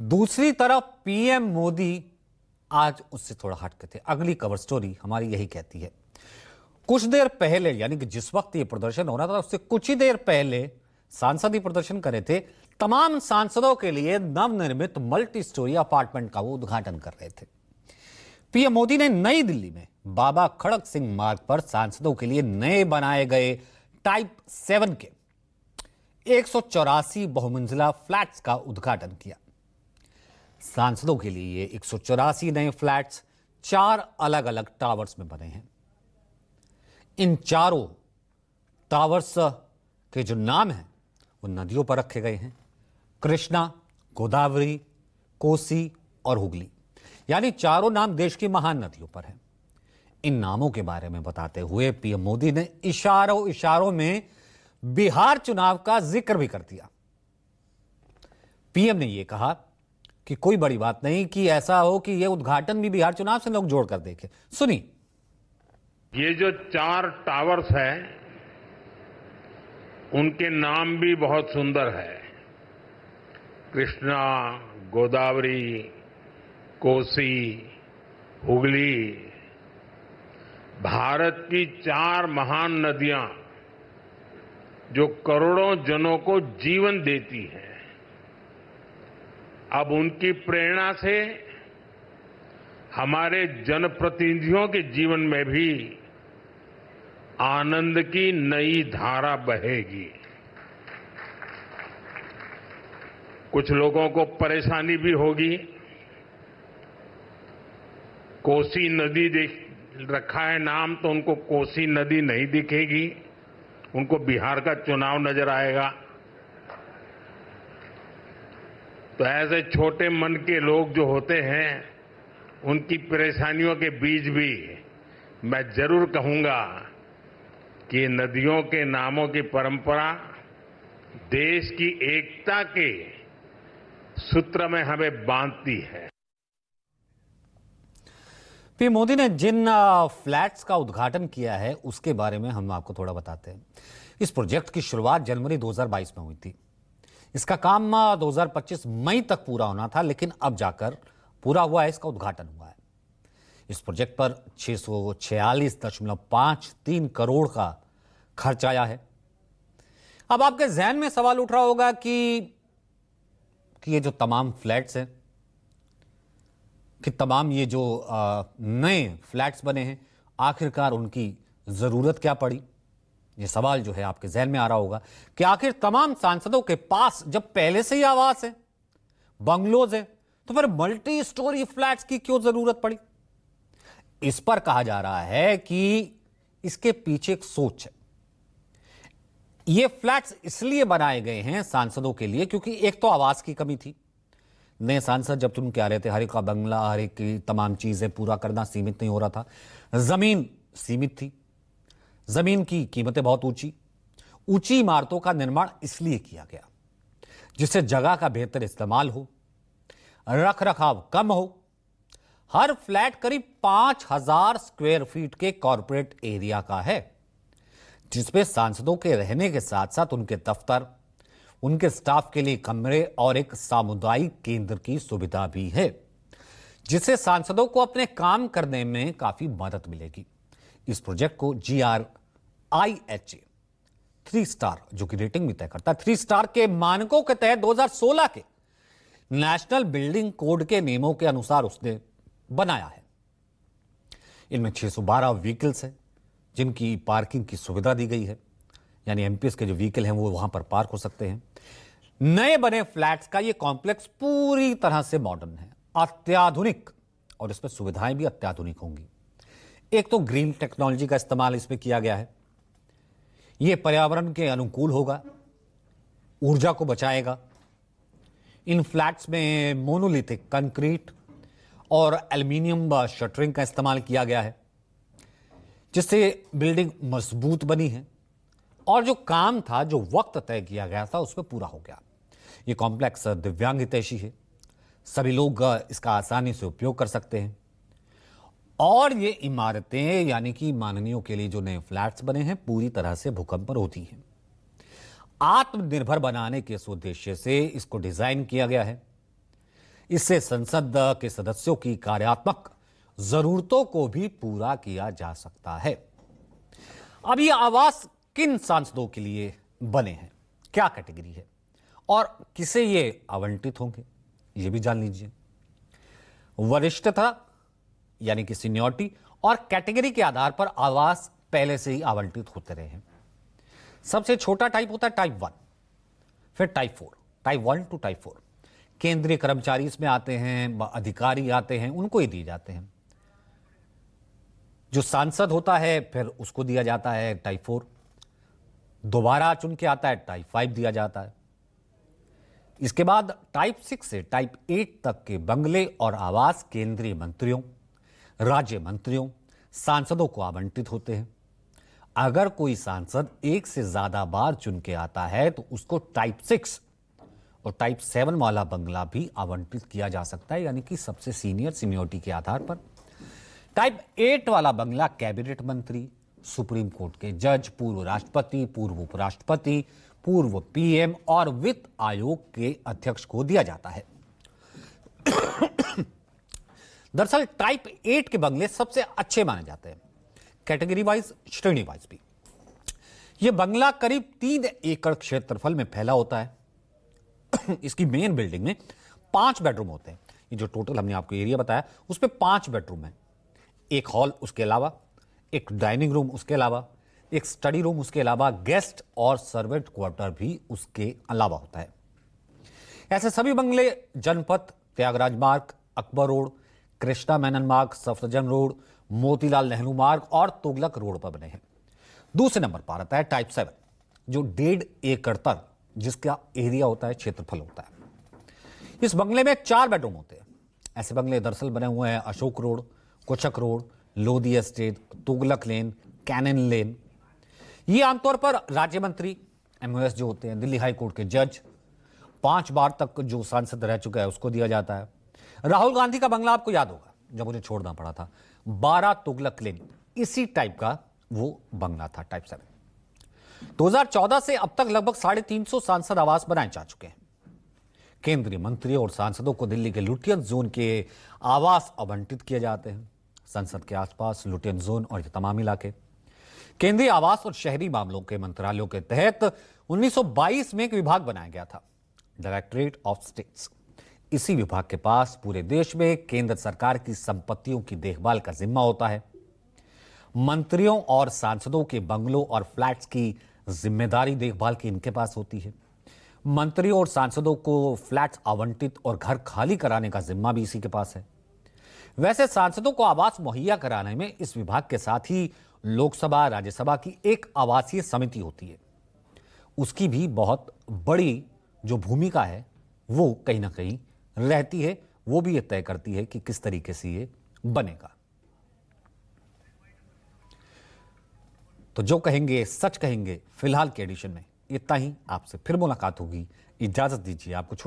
दूसरी तरफ पीएम मोदी आज उससे थोड़ा हटके थे। अगली कवर स्टोरी हमारी यही कहती है। कुछ देर पहले, यानी कि जिस वक्त ये प्रदर्शन हो रहा था उससे कुछ ही देर पहले सांसद ही प्रदर्शन कर रहे थे। तमाम सांसदों के लिए नवनिर्मित मल्टी स्टोरी अपार्टमेंट का वो उद्घाटन कर रहे थे। पीएम मोदी ने नई दिल्ली में बाबा खड़क सिंह मार्ग पर सांसदों के लिए नए बनाए गए टाइप 7 के 184 बहुमंजिला फ्लैट्स का उद्घाटन किया। सांसदों के लिए ये 184 नए फ्लैट्स 4 अलग अलग टावर्स में बने हैं। इन चारों टावर्स के जो नाम हैं वो नदियों पर रखे गए हैं। कृष्णा, गोदावरी, कोसी और हुगली, यानी चारों नाम देश की महान नदियों पर हैं। इन नामों के बारे में बताते हुए पीएम मोदी ने इशारों में बिहार चुनाव का जिक्र भी कर दिया। पीएम ने यह कहा कि कोई बड़ी बात नहीं कि ऐसा हो कि यह उद्घाटन भी बिहार चुनाव से लोग जोड़कर देखें। सुनिए। ये जो 4 टावर्स हैं, उनके नाम भी बहुत सुंदर है। कृष्णा, गोदावरी, कोसी, हुगली। भारत की 4 महान नदियां जो करोड़ों जनों को जीवन देती हैं, अब उनकी प्रेरणा से हमारे जनप्रतिनिधियों के जीवन में भी आनंद की नई धारा बहेगी। कुछ लोगों को परेशानी भी होगी। कोसी नदी देख रखा है नाम, तो उनको कोसी नदी नहीं दिखेगी, उनको बिहार का चुनाव नजर आएगा। तो ऐसे छोटे मन के लोग जो होते हैं, उनकी परेशानियों के बीच भी मैं जरूर कहूंगा कि नदियों के नामों की परंपरा देश की एकता के सूत्र में हमें बांधती है। पीएम मोदी ने जिन फ्लैट्स का उद्घाटन किया है उसके बारे में हम आपको थोड़ा बताते हैं। इस प्रोजेक्ट की शुरुआत जनवरी 2022 में हुई थी। इसका काम 2025 मई तक पूरा होना था, लेकिन अब जाकर पूरा हुआ है, इसका उद्घाटन हुआ है। इस प्रोजेक्ट पर 646.53 करोड़ का खर्च आया है। अब आपके जहन में सवाल उठ रहा होगा कि ये जो तमाम फ्लैट्स हैं, कि तमाम ये जो नए फ्लैट्स बने हैं, आखिरकार उनकी जरूरत क्या पड़ी। ये सवाल जो है आपके जहन में आ रहा होगा कि आखिर तमाम सांसदों के पास जब पहले से ही आवास है, बंगलोज है, तो फिर मल्टी स्टोरी फ्लैट्स की क्यों जरूरत पड़ी। इस पर कहा जा रहा है कि इसके पीछे एक सोच है। ये फ्लैट्स इसलिए बनाए गए हैं सांसदों के लिए क्योंकि एक तो आवास की कमी थी। नए सांसद जब चुन के आ रहे थे, हर एक का बंगला, हर एक की तमाम चीजें पूरा करना सीमित नहीं हो रहा था। जमीन सीमित थी, जमीन की कीमतें बहुत ऊंची इमारतों का निर्माण इसलिए किया गया जिससे जगह का बेहतर इस्तेमाल हो, रख रखाव कम हो। हर फ्लैट करीब 5000 स्क्वायर फीट के कॉर्पोरेट एरिया का है, जिसमें सांसदों के रहने के साथ साथ उनके दफ्तर, उनके स्टाफ के लिए कमरे और एक सामुदायिक केंद्र की सुविधा भी है, जिससे सांसदों को अपने काम करने में काफी मदद मिलेगी। इस प्रोजेक्ट को GRIHA 3 स्टार, जो कि रेटिंग भी तय करता है, 3 स्टार के मानकों के तहत 2016 के नेशनल बिल्डिंग कोड के नियमों के अनुसार उसने बनाया है। इनमें 612 व्हीकल्स हैं जिनकी पार्किंग की सुविधा दी गई है, यानी एमपीएस के जो व्हीकल हैं वो वहां पर पार्क हो सकते हैं। नए बने फ्लैट्स का ये कॉम्प्लेक्स पूरी तरह से मॉडर्न है, अत्याधुनिक, और इसमें सुविधाएं भी अत्याधुनिक होंगी। एक तो ग्रीन टेक्नोलॉजी का इस्तेमाल इसमें किया गया है। यह पर्यावरण के अनुकूल होगा, ऊर्जा को बचाएगा। इन फ्लैट्स में मोनोलिथिक कंक्रीट और एल्यूमिनियम शटरिंग का इस्तेमाल किया गया है, जिससे बिल्डिंग मजबूत बनी है और जो काम था, जो वक्त तय किया गया था, उसमें पूरा हो गया। ये कॉम्प्लेक्स दिव्यांग हितैषी है, सभी लोग इसका आसानी से उपयोग कर सकते हैं। और ये इमारतें, यानी कि माननीयों के लिए जो नए फ्लैट्स बने हैं, पूरी तरह से भूकंप रोधी हैं। आत्मनिर्भर बनाने के इस उद्देश्य से इसको डिजाइन किया गया है। इससे संसद के सदस्यों की कार्यात्मक जरूरतों को भी पूरा किया जा सकता है। अब ये आवास किन सांसदों के लिए बने हैं, क्या कैटेगरी है और किसे ये आवंटित होंगे, ये भी जान लीजिए। वरिष्ठता यानी कि सीनियरिटी और कैटेगरी के आधार पर आवास पहले से ही आवंटित होते रहे हैं। सबसे छोटा टाइप होता है टाइप 1, फिर टाइप 4, टाइप 1 टू टाइप 4। केंद्रीय कर्मचारी इसमें आते हैं, अधिकारी आते हैं, उनको ही दिए जाते हैं। जो सांसद होता है फिर उसको दिया जाता है टाइप 4, दोबारा चुन के आता है टाइप 5 दिया जाता है। इसके बाद टाइप 6 से टाइप 8 तक के बंगले और आवास केंद्रीय मंत्रियों, राज्य मंत्रियों, सांसदों को आवंटित होते हैं। अगर कोई सांसद एक से ज्यादा बार चुन के आता है तो उसको टाइप 6 और टाइप 7 वाला बंगला भी आवंटित किया जा सकता है, यानी कि सबसे सीनियरिटी के आधार पर। टाइप 8 वाला बंगला कैबिनेट मंत्री, सुप्रीम कोर्ट के जज, पूर्व राष्ट्रपति, पूर्व उपराष्ट्रपति, पूर्व पीएम और वित्त आयोग के अध्यक्ष को दिया जाता है। दरअसल टाइप 8 के बंगले सबसे अच्छे माने जाते हैं, कैटेगरी वाइज, श्रेणी वाइज भी। यह बंगला करीब 3 एकड़ क्षेत्रफल में फैला होता है। इसकी मेन बिल्डिंग में 5 बेडरूम होते हैं। ये जो टोटल हमने आपको एरिया बताया उसमें 5 बेडरूम है, एक हॉल, उसके अलावा एक डाइनिंग रूम, उसके अलावा एक स्टडी रूम, उसके अलावा गेस्ट और सर्वेंट क्वार्टर भी उसके अलावा होता है। ऐसे सभी बंगले जनपथ, त्यागराज मार्ग, अकबर रोड, कृष्णा मेनन मार्ग, सफदरजंग रोड, मोतीलाल नेहरू मार्ग और तुगलक रोड पर बने हैं। दूसरे नंबर पर आता है टाइप 7, जो 1.5 एकड़ तक जिसका एरिया होता है, क्षेत्रफल होता है। इस बंगले में 4 बेडरूम होते हैं। ऐसे बंगले दरअसल बने हुए हैं Ashoka road, Kushak road, Lodhi estate, Tughlaq lane, Canning lane. ये आमतौर पर राज्य मंत्री, एमओएस जो होते हैं, दिल्ली हाई कोर्ट के जज, 5 बार तक जो सांसद रह चुका है उसको दिया जाता है। राहुल गांधी का बंगला आपको याद होगा, जब उन्हें छोड़ना पड़ा था, 12 तुगलक लेन, इसी टाइप का वो बंगला था, टाइप 7। 2014 से अब तक लगभग 350 सांसद आवास बनाए जा चुके हैं। केंद्रीय मंत्री और सांसदों को दिल्ली के लुटियन जोन के आवास आवंटित किए जाते हैं। संसद के आसपास लुटियन जोन और ये तमाम इलाके केंद्रीय आवास और शहरी मामलों के मंत्रालयों के तहत 1922 में एक विभाग बनाया गया था, डायरेक्टरेट ऑफ स्टेट्स। इसी विभाग के पास पूरे देश में केंद्र सरकार की संपत्तियों की देखभाल का जिम्मा होता है। मंत्रियों और सांसदों के बंगलों और फ्लैट्स की जिम्मेदारी देखभाल की इनके पास होती है। मंत्रियों और सांसदों को फ्लैट्स आवंटित और घर खाली कराने का जिम्मा भी इसी के पास है। वैसे सांसदों को आवास मुहैया कराने में इस विभाग के साथ ही लोकसभा, राज्यसभा की एक आवासीय समिति होती है। उसकी भी बहुत बड़ी जो भूमिका है वो कहीं ना कहीं रहती है। वो भी ये तय करती है कि किस तरीके से ये बनेगा। तो जो कहेंगे सच कहेंगे फिलहाल के एडिशन में इतना ही। आपसे फिर मुलाकात होगी, इजाजत दीजिए, आपको छोड़